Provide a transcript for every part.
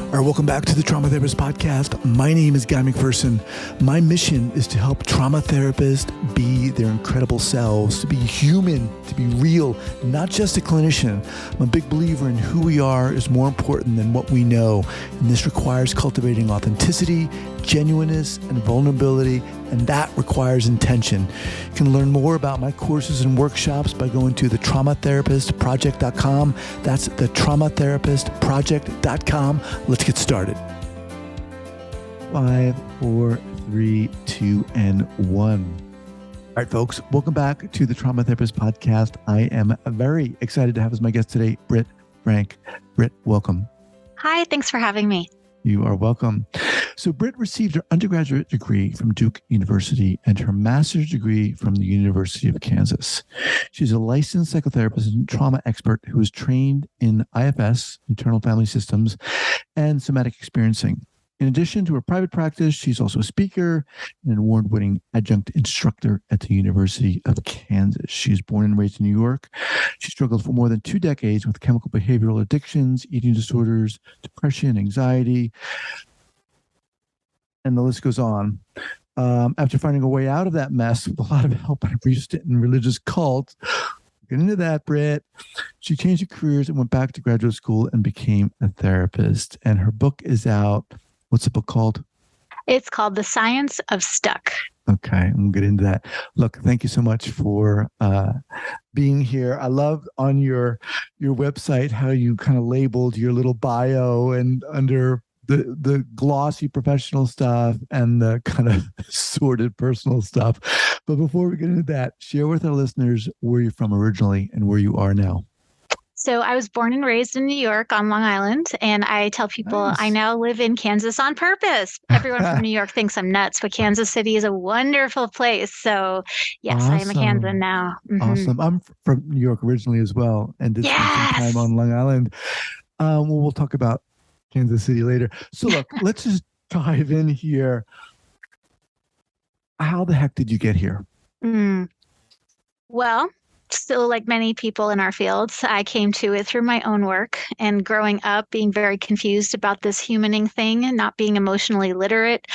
All right, welcome back to the Trauma Therapist Podcast. My name is Guy McPherson. My mission is to help trauma therapists be their incredible selves, to be human, to be real, not just a clinician. I'm a big believer in who we are is more important than what we know. And this requires cultivating authenticity, genuineness, and vulnerability, and that requires intention. You can learn more about my courses and workshops by going to thetraumatherapistproject.com. That's thetraumatherapistproject.com. Let's get started. 5, 4, 3, 2, and 1. All right, folks, welcome back to the Trauma Therapist Podcast. I am very excited to have as my guest today, Britt Frank. Britt, welcome. Hi, thanks for having me. You are welcome. So Britt received her undergraduate degree from Duke University and her master's degree from the University of Kansas. She's a licensed psychotherapist and trauma expert who is trained in IFS, internal family systems, and somatic experiencing. In addition to her private practice, she's also a speaker and an award-winning adjunct instructor at the University of Kansas. She was born and raised in New York. She struggled for more than 2 decades with chemical behavioral addictions, eating disorders, depression, anxiety, and the list goes on. After finding a way out of that mess with a lot of help at a brief stint in religious cult, get into that, Britt. She changed her careers and went back to graduate school and became a therapist. And her book is out. What's the book called? It's called The Science of Stuck. Okay, we'll get into that. Look, thank you so much for being here. I love on your website how you kind of labeled your little bio and under the glossy professional stuff and the kind of sordid personal stuff. But before we get into that, share with our listeners where you're from originally and where you are now. So I was born and raised in New York on Long Island, and I tell people Nice. I now live in Kansas on purpose. Everyone from New York thinks I'm nuts, but Kansas City is a wonderful place. So yes, Awesome. I am a Kansan now. Mm-hmm. Awesome. I'm from New York originally as well and did spend some time on Long Island. We'll talk about Kansas City later. So look, let's just dive in here. How the heck did you get here? Well, still like many people in our fields, I came to it through my own work and growing up being very confused about this humaning thing, not being emotionally literate.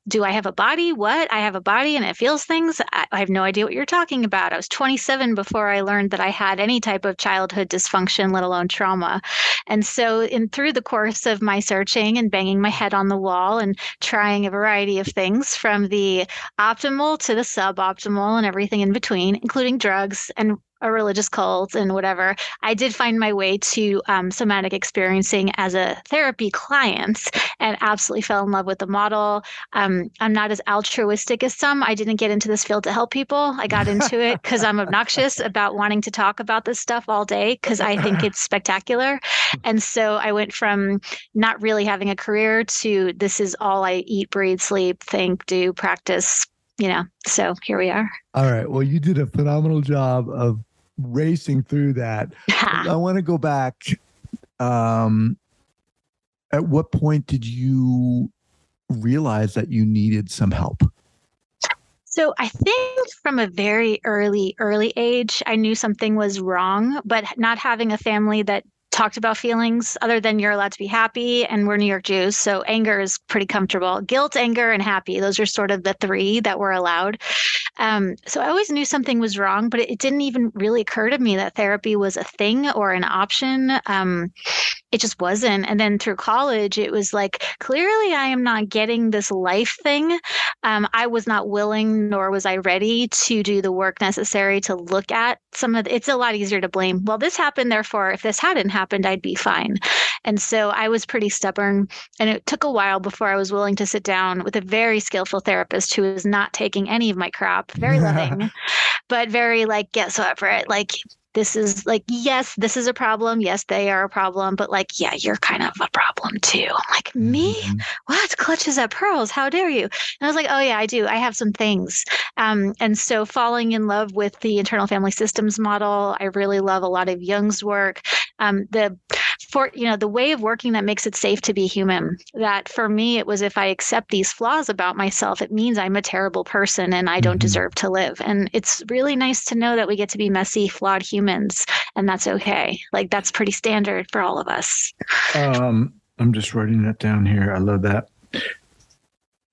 Do I have a body? What? I have a body and it feels things? I have no idea what you're talking about. I was 27 before I learned that I had any type of childhood dysfunction, let alone trauma. And so through the course of my searching and banging my head on the wall and trying a variety of things from the optimal to the suboptimal and everything in between, including drugs and a religious cult and whatever, I did find my way to somatic experiencing as a therapy client and absolutely fell in love with the model. I'm not as altruistic as some. I didn't get into this field to help people. I got into it because I'm obnoxious about wanting to talk about this stuff all day because I think it's spectacular. And so I went from not really having a career to this is all I eat, breathe, sleep, think, do, practice, so here we are. All right. Well, you did a phenomenal job of racing through that. I want to go back. At what point did you realize that you needed some help? So I think from a very early age, I knew something was wrong, but not having a family that talked about feelings other than you're allowed to be happy, and we're New York Jews, so anger is pretty comfortable. Guilt, anger, and happy, those are sort of the 3 that were allowed. So I always knew something was wrong, but it didn't even really occur to me that therapy was a thing or an option. It just wasn't. And then through college, it was like, clearly I am not getting this life thing. I was not willing, nor was I ready to do the work necessary to look at it's a lot easier to blame. Well, this happened, therefore, if this hadn't happened, I'd be fine. And so I was pretty stubborn, and it took a while before I was willing to sit down with a very skillful therapist who was not taking any of my crap, very loving, but very like, guess what, Britt? Like, this is like, yes, this is a problem. Yes, they are a problem. But like, yeah, you're kind of a problem too. I'm like, me? What? Clutches at pearls? How dare you? And I was like, oh yeah, I do. I have some things. And so falling in love with the internal family systems model, I really love a lot of Jung's work. The for, the way of working that makes it safe to be human. That for me, it was, if I accept these flaws about myself, it means I'm a terrible person and I don't deserve to live. And it's really nice to know that we get to be messy, flawed humans, and that's okay. Like, that's pretty standard for all of us. I'm just writing that down here. I love that.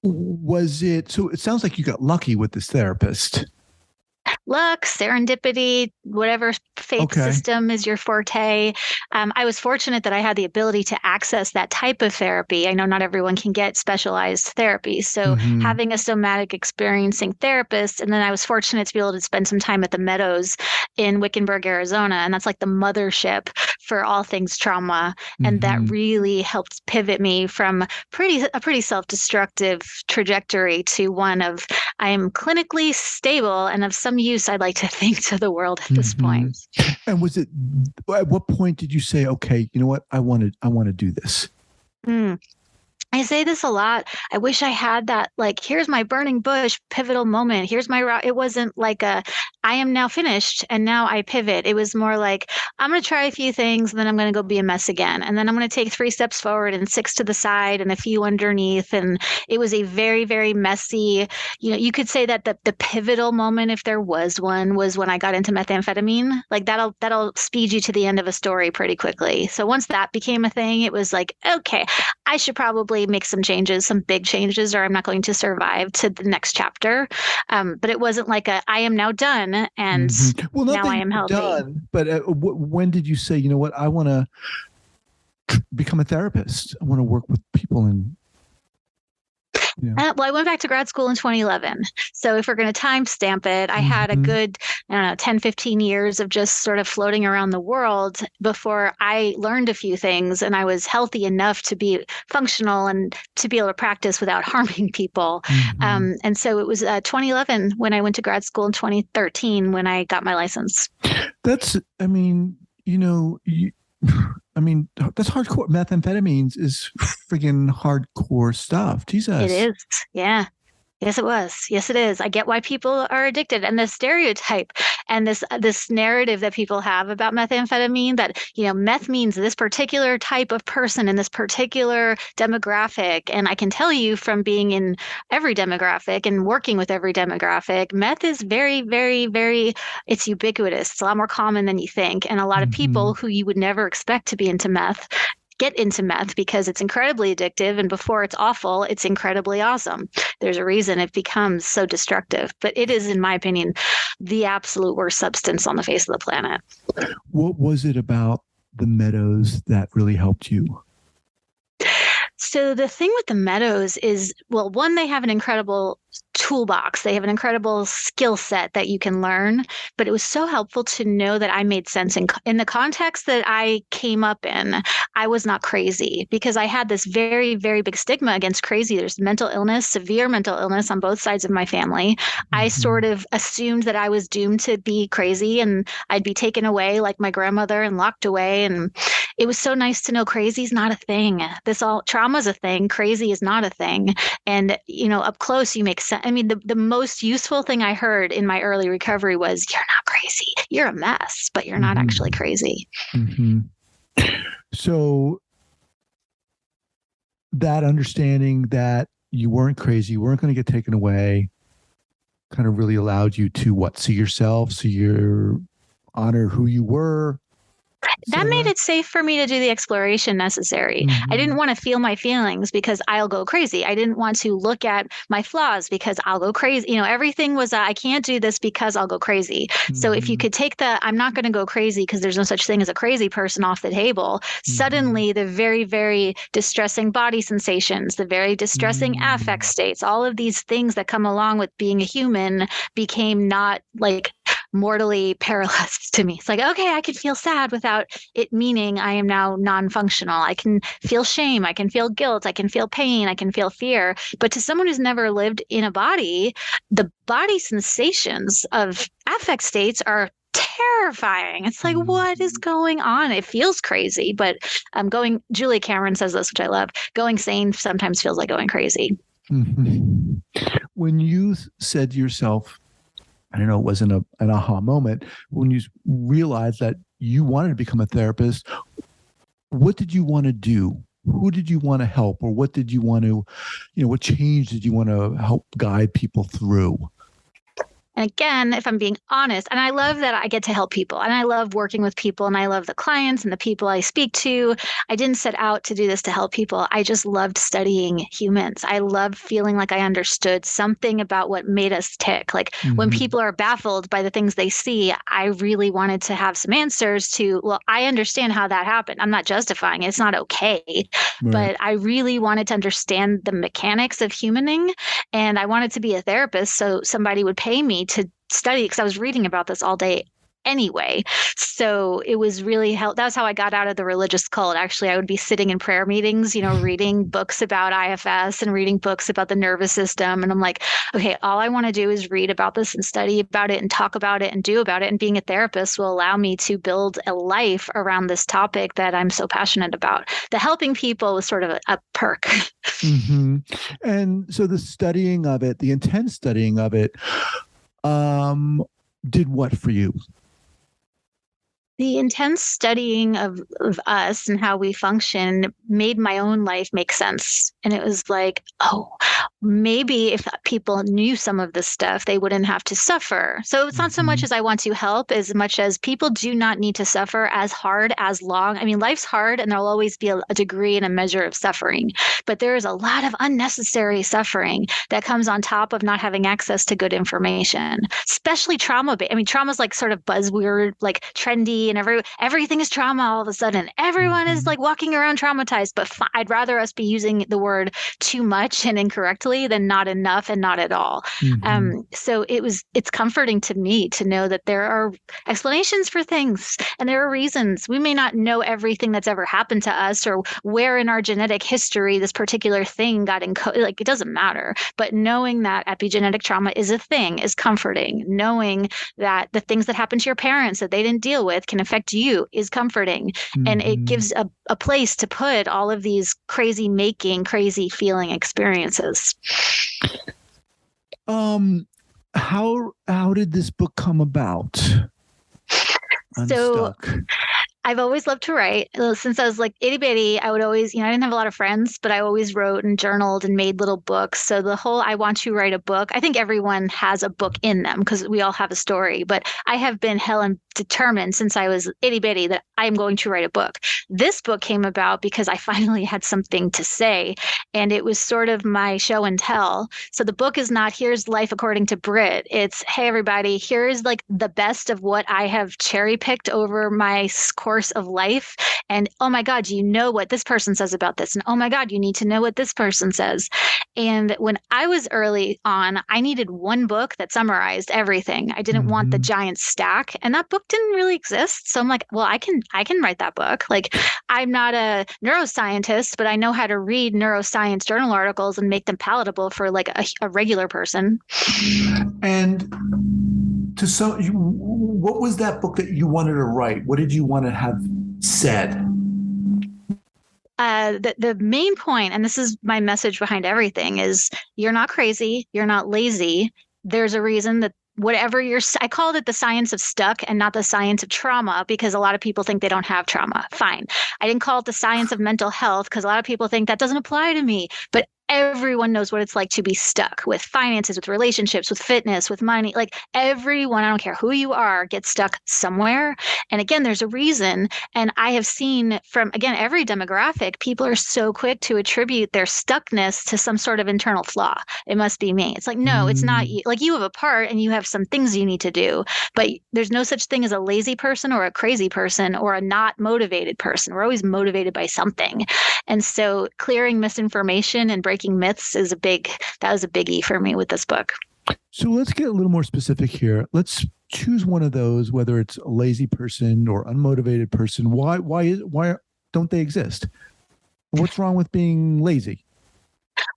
So it sounds like you got lucky with this therapist. Luck, serendipity, whatever faith system is your forte. I was fortunate that I had the ability to access that type of therapy. I know not everyone can get specialized therapy. So having a somatic experiencing therapist, and then I was fortunate to be able to spend some time at the Meadows in Wickenburg, Arizona. And that's like the mothership for all things trauma. And that really helped pivot me from a pretty self-destructive trajectory to one of, I am clinically stable and of some use, I'd like to think, to the world at this point. And was it, at what point did you say, okay, you know what, I want to do this? I say this a lot. I wish I had that, like, here's my burning bush pivotal moment. Here's my route. It wasn't like I am now finished and now I pivot. It was more like, I'm going to try a few things and then I'm going to go be a mess again. And then I'm going to take 3 steps forward and 6 to the side and a few underneath. And it was a very, very messy, you could say that the pivotal moment, if there was one, was when I got into methamphetamine. Like that'll speed you to the end of a story pretty quickly. So once that became a thing, it was like, okay, I should probably make some changes, some big changes, or I'm not going to survive to the next chapter. But it wasn't like I am now done and now I am healthy. Done, but when did you say, you know what, I want to become a therapist? I want to work with people and well, I went back to grad school in 2011. So if we're going to timestamp it, I had a good, 10, 15 years of just sort of floating around the world before I learned a few things and I was healthy enough to be functional and to be able to practice without harming people. And so it was 2011 when I went to grad school, in 2013 when I got my license. That's hardcore. Methamphetamines is friggin' hardcore stuff. Jesus. It is. Yeah. Yes, it was. Yes, it is. I get why people are addicted, and the stereotype and this narrative that people have about methamphetamine, that, meth means this particular type of person in this particular demographic. And I can tell you from being in every demographic and working with every demographic, meth is very, very, very, it's ubiquitous. It's a lot more common than you think. And a lot of people who you would never expect to be into meth get into meth because it's incredibly addictive, and before it's awful, it's incredibly awesome. There's a reason it becomes so destructive, but it is, in my opinion, the absolute worst substance on the face of the planet. What was it about the Meadows that really helped you? So the thing with the Meadows is, well, one, they have an incredible toolbox. They have an incredible skill set that you can learn, but it was so helpful to know that I made sense in the context that I came up in. I was not crazy because I had this very, very big stigma against crazy. There's mental illness, severe mental illness on both sides of my family. I sort of assumed that I was doomed to be crazy and I'd be taken away like my grandmother and locked away. And it was so nice to know crazy is not a thing. Trauma's a thing. Crazy is not a thing. And, up close, you make sense. I mean, the most useful thing I heard in my early recovery was, you're not crazy. You're a mess, but you're not actually crazy. So that understanding that you weren't crazy, you weren't going to get taken away, kind of really allowed you to see yourself, see your honor who you were. That made it safe for me to do the exploration necessary. I didn't want to feel my feelings because I'll go crazy. I didn't want to look at my flaws because I'll go crazy. Everything was, I can't do this because I'll go crazy. So if you could take I'm not going to go crazy because there's no such thing as a crazy person off the table, suddenly the very, very distressing body sensations, the very distressing affect states, all of these things that come along with being a human became not like mortally perilous to me. It's like, okay, I can feel sad without it meaning I am now non-functional. I can feel shame. I can feel guilt. I can feel pain. I can feel fear. But to someone who's never lived in a body, the body sensations of affect states are terrifying. It's like, what is going on? It feels crazy, but Julia Cameron says this, which I love, going sane sometimes feels like going crazy. When you said to yourself, I don't know, it wasn't an aha moment, when you realized that you wanted to become a therapist, what did you want to do? Who did you want to help, or what did you want to, what change did you want to help guide people through? And again, if I'm being honest, and I love that I get to help people, and I love working with people, and I love the clients and the people I speak to. I didn't set out to do this to help people. I just loved studying humans. I loved feeling like I understood something about what made us tick. Like when people are baffled by the things they see, I really wanted to have some answers to, well, I understand how that happened. I'm not justifying it. It's not okay. Right. But I really wanted to understand the mechanics of humaning. And I wanted to be a therapist, so somebody would pay me to study, because I was reading about this all day anyway. So it was really that's how I got out of the religious cult. Actually, I would be sitting in prayer meetings, reading books about IFS and reading books about the nervous system. And I'm like, okay, all I want to do is read about this and study about it and talk about it and do about it. And being a therapist will allow me to build a life around this topic that I'm so passionate about. The helping people was sort of a perk. And so the studying of it, the intense studying of it, did what for you? The intense studying of us and how we function made my own life make sense. And it was like, oh, maybe if people knew some of this stuff, they wouldn't have to suffer. So it's not so much as I want to help, as much as people do not need to suffer as hard, as long. I mean, life's hard, and there'll always be a degree and a measure of suffering. But there is a lot of unnecessary suffering that comes on top of not having access to good information, especially trauma. I mean, trauma is like sort of buzzword, like trendy, and everything is trauma all of a sudden. Everyone is like walking around traumatized, but I'd rather us be using the word too much and incorrectly than not enough and not at all. So it's comforting to me to know that there are explanations for things, and there are reasons. We may not know everything that's ever happened to us, or where in our genetic history this particular thing got encoded. Like, it doesn't matter. But knowing that epigenetic trauma is a thing is comforting. Knowing that the things that happen to your parents that they didn't deal with can affect you is comforting. And it gives a place to put all of these crazy feeling experiences. How did this book come about? Unstuck. So I've always loved to write. Since I was like itty bitty, I would always, I didn't have a lot of friends, but I always wrote and journaled and made little books. So the whole I want to write a book, I think everyone has a book in them because we all have a story. But I have been hell and determined since I was itty bitty that I'm going to write a book. This book came about because I finally had something to say, and it was sort of my show and tell. So the book is not, here's life according to Britt. It's, hey, everybody, here's like the best of what I have cherry picked over my course of life. And oh my God, do you know what this person says about this? And oh my God, you need to know what this person says. And when I was early on, I needed one book that summarized everything. I didn't want the giant stack, and that book didn't really exist. So I'm like, well, I can write that book. Like, I'm not a neuroscientist, but I know how to read neuroscience journal articles and make them palatable for like a regular person. And what was that book that you wanted to write? What did you want to have said? The main point, and this is my message behind everything, is you're not crazy. You're not lazy. There's a reason that whatever I called it the science of stuck and not the science of trauma, because a lot of people think they don't have trauma. Fine. I didn't call it the science of mental health because a lot of people think that doesn't apply to me. But everyone knows what it's like to be stuck with finances, with relationships, with fitness, with money. Like everyone, I don't care who you are, gets stuck somewhere. And again, there's a reason. And I have seen from, again, every demographic, people are so quick to attribute their stuckness to some sort of internal flaw. It must be me. It's like, no, it's not you. Like, you have a part and you have some things you need to do, but there's no such thing as a lazy person or a crazy person or a not motivated person. We're always motivated by something. And so clearing misinformation and breaking myths is that was a biggie for me with this book. So let's get a little more specific here. Let's choose one of those, whether it's a lazy person or unmotivated person. Why don't they exist? What's wrong with being lazy?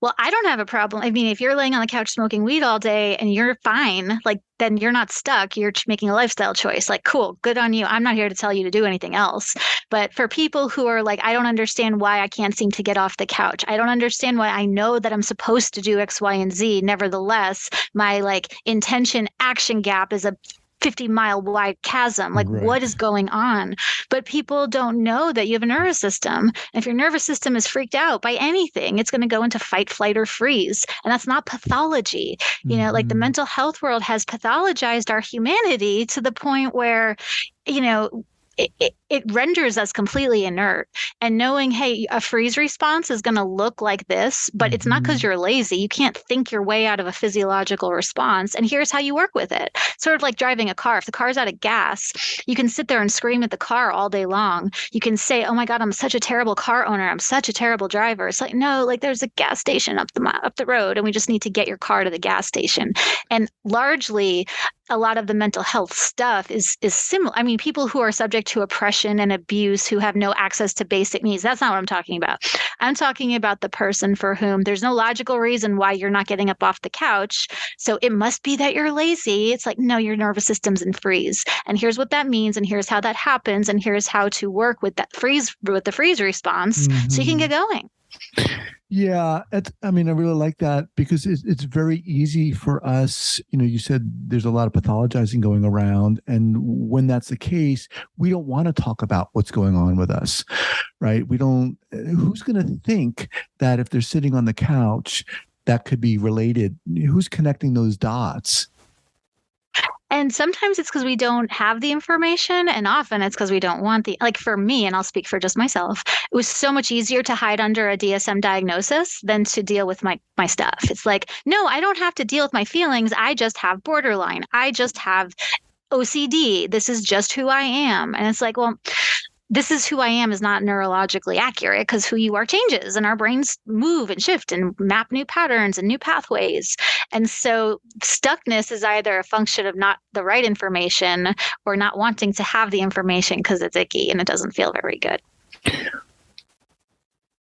Well, I don't have a problem. I mean, if you're laying on the couch smoking weed all day and you're fine, like, then you're not stuck. You're making a lifestyle choice. Like, cool, good on you. I'm not here to tell you to do anything else. But for people who are like, I don't understand why I can't seem to get off the couch. I don't understand why I know that I'm supposed to do X, Y, and Z. Nevertheless, my like intention action gap is a 50-mile wide chasm. Like, Right. what is going on? But people don't know that you have a nervous system. And if your nervous system is freaked out by anything, it's going to go into fight, flight, or freeze. And that's not pathology. Like the mental health world has pathologized our humanity to the point where, it renders us completely inert. And knowing, hey, a freeze response is going to look like this, but it's not because you're lazy. You can't think your way out of a physiological response. And here's how you work with it. Sort of like driving a car. If the car's out of gas, you can sit there and scream at the car all day long. You can say, oh my God, I'm such a terrible car owner. I'm such a terrible driver. It's like, no, like there's a gas station up the road, and we just need to get your car to the gas station. And largely, a lot of the mental health stuff is similar. I mean, people who are subject to oppression and abuse, who have no access to basic needs, that's not what I'm talking about. I'm talking about the person for whom there's no logical reason why you're not getting up off the couch. So it must be that you're lazy. It's like, no, your nervous system's in freeze. And here's what that means. And here's how that happens. And here's how to work with that freeze, with the freeze response, so you can get going. Yeah, I really like that, because it's very easy for us. You said there's a lot of pathologizing going around. And when that's the case, we don't want to talk about what's going on with us, right? Who's going to think that if they're sitting on the couch, that could be related? Who's connecting those dots? And sometimes it's because we don't have the information, and often it's because we don't want like for me, and I'll speak for just myself, it was so much easier to hide under a DSM diagnosis than to deal with my stuff. It's like, no, I don't have to deal with my feelings. I just have borderline. I just have OCD. This is just who I am. And it's like, well, this is who I am is not neurologically accurate, because who you are changes, and our brains move and shift and map new patterns and new pathways. And so stuckness is either a function of not the right information or not wanting to have the information because it's icky and it doesn't feel very good.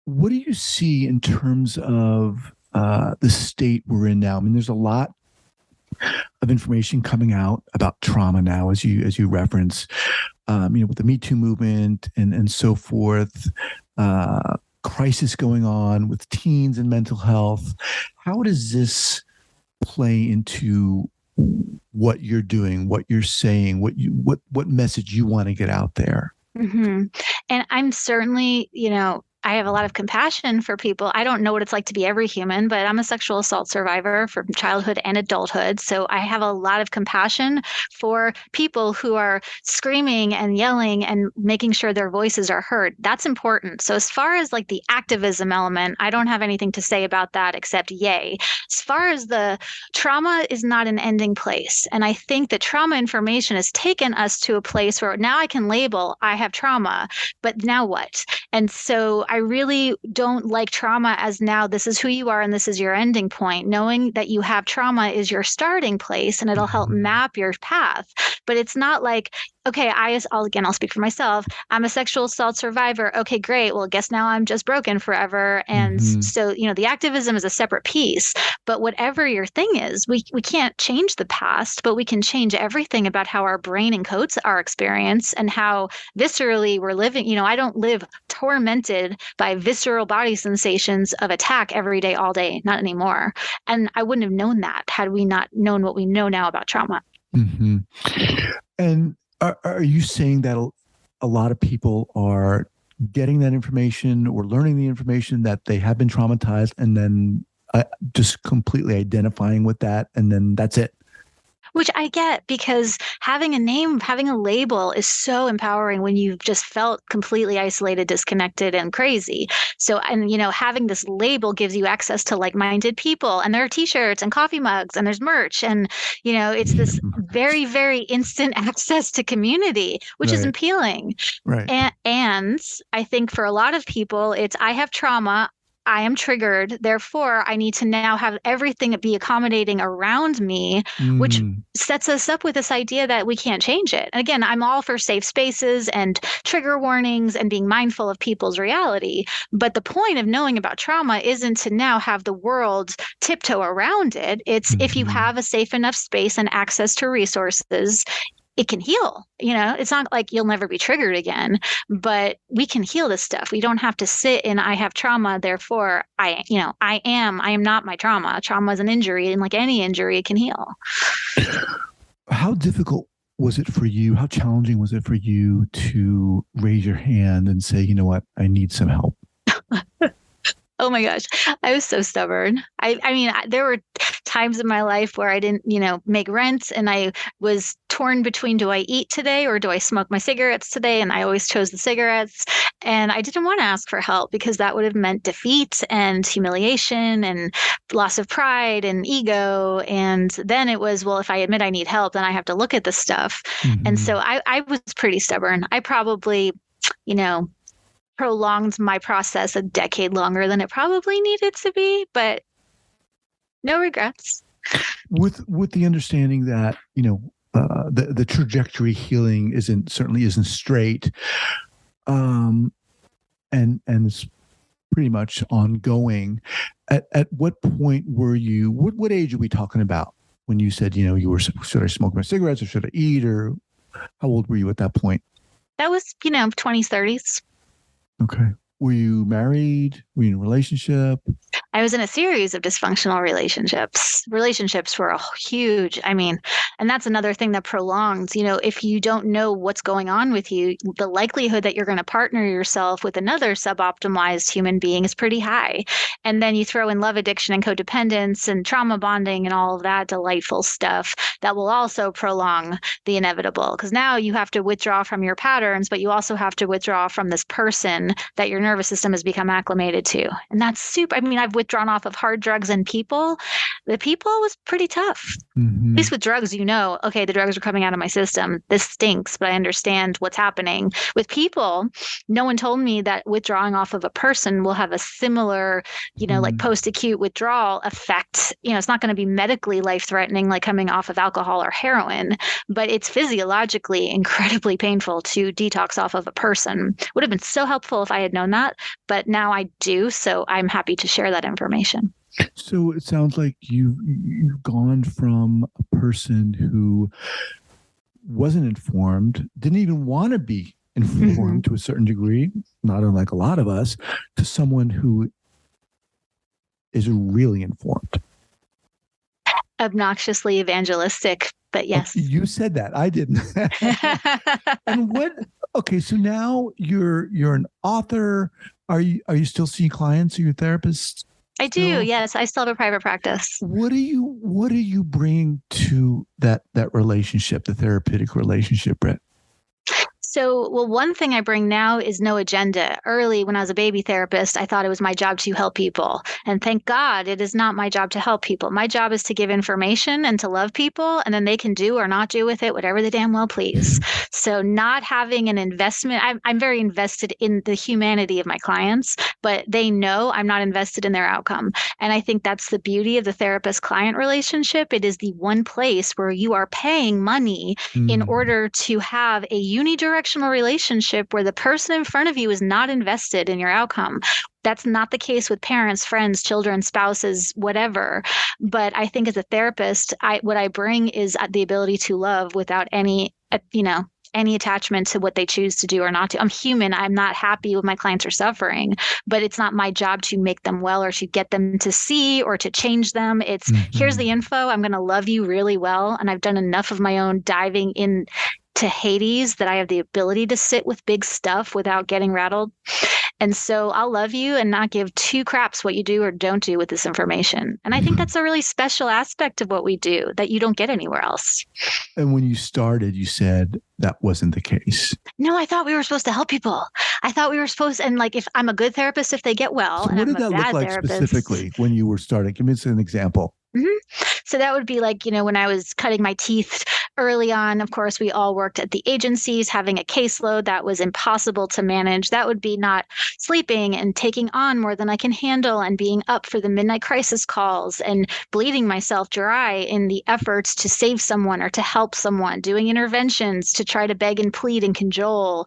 What do you see in terms of the state we're in now? I mean, there's a lot of information coming out about trauma now, as you reference, with the Me Too movement and so forth, crisis going on with teens and mental health. How does this play into what you're doing, what you're saying, what message you want to get out there? Mm-hmm. And I'm certainly, I have a lot of compassion for people. I don't know what it's like to be every human, but I'm a sexual assault survivor from childhood and adulthood. So I have a lot of compassion for people who are screaming and yelling and making sure their voices are heard. That's important. So as far as like the activism element, I don't have anything to say about that except yay. As far as the trauma is not an ending place. And I think that trauma information has taken us to a place where now I can label, I have trauma, but now what? And so I really don't like trauma as now this is who you are and this is your ending point. Knowing that you have trauma is your starting place and it'll help map your path. But it's not like, okay, I'll speak for myself. I'm a sexual assault survivor. Okay, great. Well, I guess now I'm just broken forever. And so, the activism is a separate piece. But whatever your thing is, we can't change the past, but we can change everything about how our brain encodes our experience and how viscerally we're living. I don't live tormented by visceral body sensations of attack every day, all day, not anymore. And I wouldn't have known that had we not known what we know now about trauma. Mm-hmm. And are you saying that a lot of people are getting that information or learning the information that they have been traumatized and then just completely identifying with that, and then that's it? Which I get, because having a name, having a label is so empowering when you've just felt completely isolated, disconnected, and crazy. So, and having this label gives you access to like-minded people, and there are t-shirts and coffee mugs and there's merch, and it's this very, very instant access to community, which is appealing. Right. And I think for a lot of people, it's I have trauma. I am triggered. Therefore, I need to now have everything be accommodating around me, which sets us up with this idea that we can't change it. And again, I'm all for safe spaces and trigger warnings and being mindful of people's reality. But the point of knowing about trauma isn't to now have the world tiptoe around it. It's if you have a safe enough space and access to resources, it can heal. It's not like you'll never be triggered again, but we can heal this stuff. We don't have to sit in, I have trauma, therefore I am not my trauma. Trauma is an injury, and like any injury, it can heal. How difficult was it for you? How challenging was it for you to raise your hand and say, you know what, I need some help? Oh my gosh, I was so stubborn. I mean, there were times in my life where I didn't, make rent, and I was torn between, do I eat today or do I smoke my cigarettes today? And I always chose the cigarettes. And I didn't want to ask for help because that would have meant defeat and humiliation and loss of pride and ego. And then it was, well, if I admit I need help, then I have to look at the stuff. Mm-hmm. And so I was pretty stubborn. I probably, prolonged my process a decade longer than it probably needed to be, but no regrets. With the understanding that, the trajectory healing certainly isn't straight. And it's pretty much ongoing. At what point were you, what age are we talking about when you said, you were, should I smoke my cigarettes or should I eat, or how old were you at that point? That was, 20s, 30s. Okay. Were you married? Were you in a relationship? I was in a series of dysfunctional relationships. Relationships were huge. I mean, and that's another thing that prolongs, if you don't know what's going on with you, the likelihood that you're going to partner yourself with another suboptimized human being is pretty high. And then you throw in love addiction and codependence and trauma bonding and all of that delightful stuff that will also prolong the inevitable. Because now you have to withdraw from your patterns, but you also have to withdraw from this person that your nervous system has become acclimated to. And that's super. I mean, I've withdrawn off of hard drugs and people. The people was pretty tough. Mm-hmm. At least with drugs, okay, the drugs are coming out of my system. This stinks, but I understand what's happening. With people, no one told me that withdrawing off of a person will have a similar, like post-acute withdrawal effect. It's not going to be medically life-threatening like coming off of alcohol or heroin, but it's physiologically incredibly painful to detox off of a person. Would have been so helpful if I had known that, but now I do, so I'm happy to share that information. So it sounds like you've gone from a person who wasn't informed, didn't even want to be informed to a certain degree, not unlike a lot of us, to someone who is really informed. Obnoxiously evangelistic, but yes. Oh, you said that. I didn't. And okay, so now you're an author. Are you still seeing clients? Are you a therapist? I do. Yes, I still have a private practice. What are you bringing to that relationship, the therapeutic relationship, Britt? So, well, one thing I bring now is no agenda. Early, when I was a baby therapist, I thought it was my job to help people. And thank God it is not my job to help people. My job is to give information and to love people, and then they can do or not do with it whatever they damn well please. So not having an investment, I'm very invested in the humanity of my clients, but they know I'm not invested in their outcome. And I think that's the beauty of the therapist-client relationship. It is the one place where you are paying money in order to have a unidirectional relationship where the person in front of you is not invested in your outcome. That's not the case with parents, friends, children, spouses, whatever. But I think as a therapist, what I bring is the ability to love without any attachment to what they choose to do or not to. I'm human. I'm not happy when my clients are suffering, but it's not my job to make them well or to get them to see or to change them. It's here's the info. I'm going to love you really well. And I've done enough of my own diving in to Hades that I have the ability to sit with big stuff without getting rattled. And so I'll love you and not give two craps what you do or don't do with this information. And I think that's a really special aspect of what we do that you don't get anywhere else. And when you started, you said that wasn't the case. No, I thought we were supposed to help people. I thought we were supposed, and like if I'm a good therapist, if they get well. So and what I'm did that look like therapist, specifically when you were starting? Give me an example. So that would be like, when I was cutting my teeth early on. Of course, we all worked at the agencies, having a caseload that was impossible to manage. That would be not sleeping and taking on more than I can handle and being up for the midnight crisis calls and bleeding myself dry in the efforts to save someone or to help someone, doing interventions to try to beg and plead and cajole,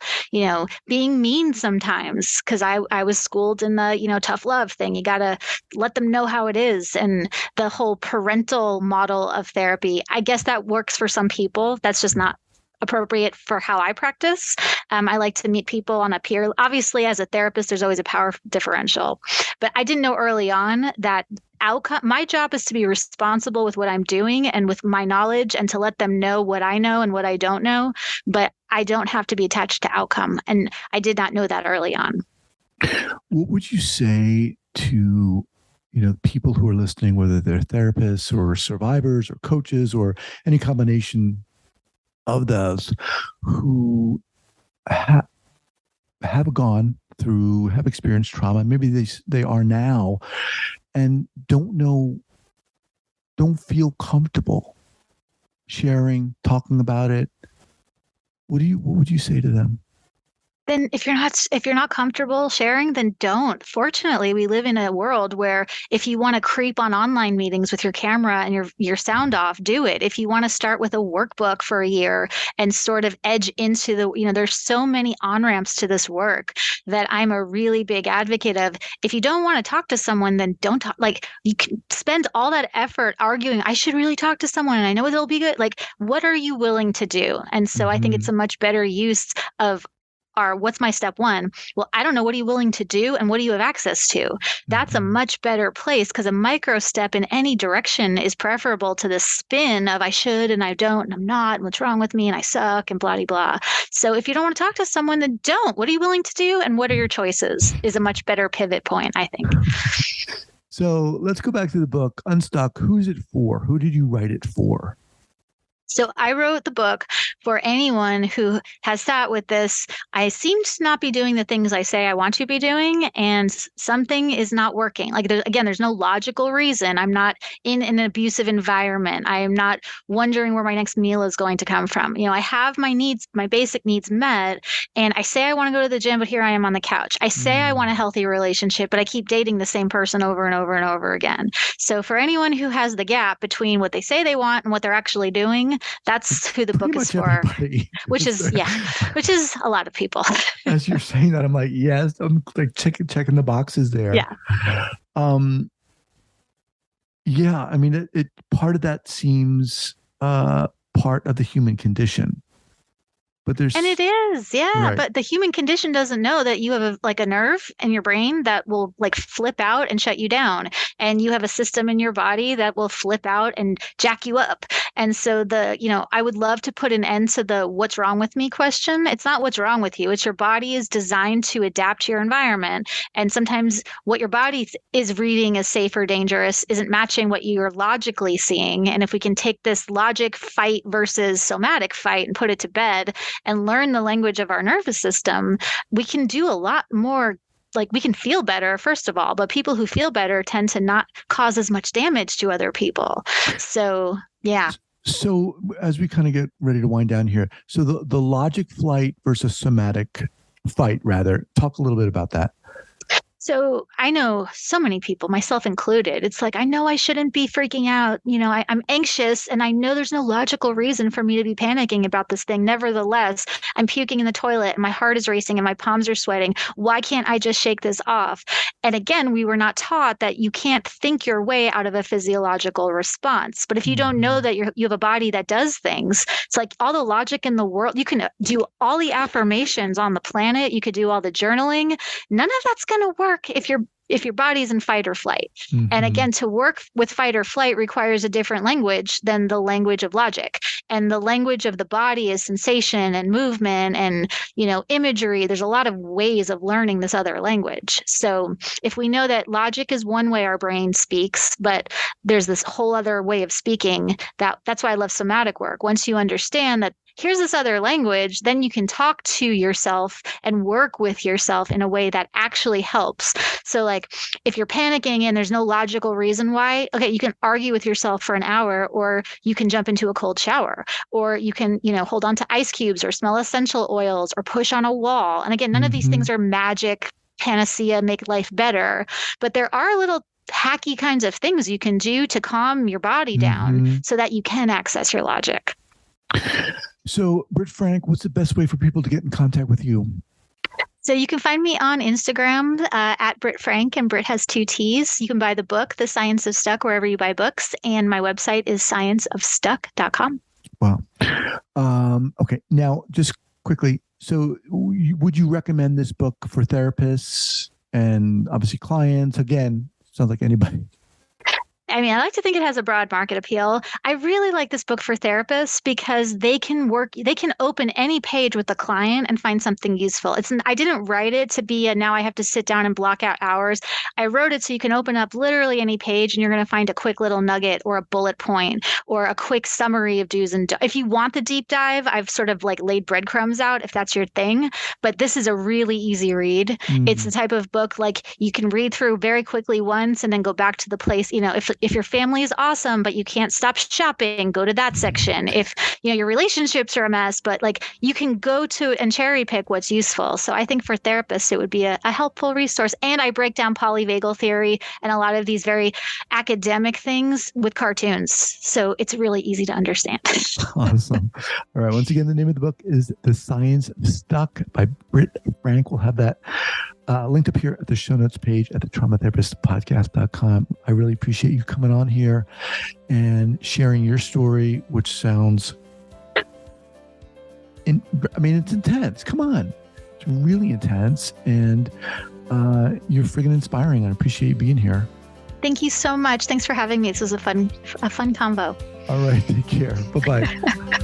being mean sometimes because I was schooled in the, tough love thing. You got to let them know how it is. And the whole parental model of therapy, I guess that works for some people. That's just not appropriate for how I practice. I like to meet people on a peer. Obviously, as a therapist, there's always a power differential, but I didn't know early on that outcome. My job is to be responsible with what I'm doing and with my knowledge, and to let them know what I know and what I don't know, but I don't have to be attached to outcome. And I did not know that early on. What would you say to, people who are listening, whether they're therapists or survivors or coaches or any combination of those, who have experienced trauma, maybe they are now, and don't feel comfortable talking about it? What would you say to them? Then if you're not comfortable sharing, then don't. Fortunately, we live in a world where if you want to creep on online meetings with your camera and your sound off, do it. If you want to start with a workbook for a year and sort of edge into there's so many on-ramps to this work that I'm a really big advocate of. If you don't want to talk to someone, then don't talk. Like, you can spend all that effort arguing, I should really talk to someone and I know it'll be good. Like, what are you willing to do? And so I think it's a much better use of what's my step one? Well, I don't know. What are you willing to do? And what do you have access to? That's a much better place, because a micro step in any direction is preferable to the spin of I should and I don't and I'm not and what's wrong with me and I suck and blah, blah, blah. So if you don't want to talk to someone, then don't. What are you willing to do? And what are your choices is a much better pivot point, I think. So let's go back to the book, Unstuck. Who's it for? Who did you write it for? So I wrote the book for anyone who has sat with this. I seem to not be doing the things I say I want to be doing, and something is not working. Like, there's no logical reason. I'm not in an abusive environment. I am not wondering where my next meal is going to come from. I have my needs, my basic needs met, and I say I want to go to the gym, but here I am on the couch. I say I want a healthy relationship, but I keep dating the same person over and over and over again. So for anyone who has the gap between what they say they want and what they're actually doing, that's who the book is for. Which is a lot of people. As you're saying that, I'm like, yes, I'm like checking the boxes there. Yeah. Yeah. I mean, it part of that seems part of the human condition. And it is, yeah. Right. But the human condition doesn't know that you have a nerve in your brain that will like flip out and shut you down. And you have a system in your body that will flip out and jack you up. And so I would love to put an end to the what's wrong with me question. It's not what's wrong with you. It's your body is designed to adapt to your environment. And sometimes what your body is reading as safe or dangerous isn't matching what you're logically seeing. And if we can take this logic fight versus somatic fight and put it to bed and learn the language of our nervous system, we can do a lot more. Like, we can feel better, first of all, but people who feel better tend to not cause as much damage to other people. So, yeah. So as we kind of get ready to wind down here, so the logic flight versus somatic fight, rather, talk a little bit about that. So I know so many people, myself included. It's like, I know I shouldn't be freaking out. I'm anxious and I know there's no logical reason for me to be panicking about this thing. Nevertheless, I'm puking in the toilet and my heart is racing and my palms are sweating. Why can't I just shake this off? And again, we were not taught that you can't think your way out of a physiological response. But if you don't know that you have a body that does things, it's like all the logic in the world. You can do all the affirmations on the planet. You could do all the journaling. None of that's going to work if your body's in fight or flight. And again, to work with fight or flight requires a different language than the language of logic. And the language of the body is sensation and movement and, imagery. There's a lot of ways of learning this other language. So if we know that logic is one way our brain speaks, but there's this whole other way of speaking, that's why I love somatic work. Once you understand that here's this other language, then you can talk to yourself and work with yourself in a way that actually helps. So like, if you're panicking and there's no logical reason why, okay, you can argue with yourself for an hour, or you can jump into a cold shower, or you can, hold on to ice cubes or smell essential oils or push on a wall. And again, none of these things are magic panacea, make life better, but there are little hacky kinds of things you can do to calm your body down so that you can access your logic. So, Britt Frank, what's the best way for people to get in contact with you? So you can find me on Instagram at Britt Frank, and Britt has 2 T's. You can buy the book, The Science of Stuck, wherever you buy books. And my website is scienceofstuck.com. Wow. Okay. Now, just quickly. So would you recommend this book for therapists and obviously clients? Again, sounds like anybody. I mean, I like to think it has a broad market appeal. I really like this book for therapists because they can open any page with the client and find something useful. I didn't write it to be now I have to sit down and block out hours. I wrote it so you can open up literally any page and you're going to find a quick little nugget or a bullet point or a quick summary of do's and don'ts. If you want the deep dive, I've sort of like laid breadcrumbs out if that's your thing. But this is a really easy read. It's the type of book like you can read through very quickly once and then go back to the place, if your family is awesome, but you can't stop shopping, go to that section. If your relationships are a mess, but like you can go to and cherry pick what's useful. So I think for therapists, it would be a helpful resource. And I break down polyvagal theory and a lot of these very academic things with cartoons. So it's really easy to understand. Awesome. All right. Once again, the name of the book is The Science of Stuck by Britt Frank. We'll have that linked up here at the show notes page at the traumatherapistpodcast.com. I really appreciate you coming on here and sharing your story, which sounds, it's intense. Come on. It's really intense. And you're friggin' inspiring. I appreciate you being here. Thank you so much. Thanks for having me. This was a fun convo. All right. Take care. Bye-bye.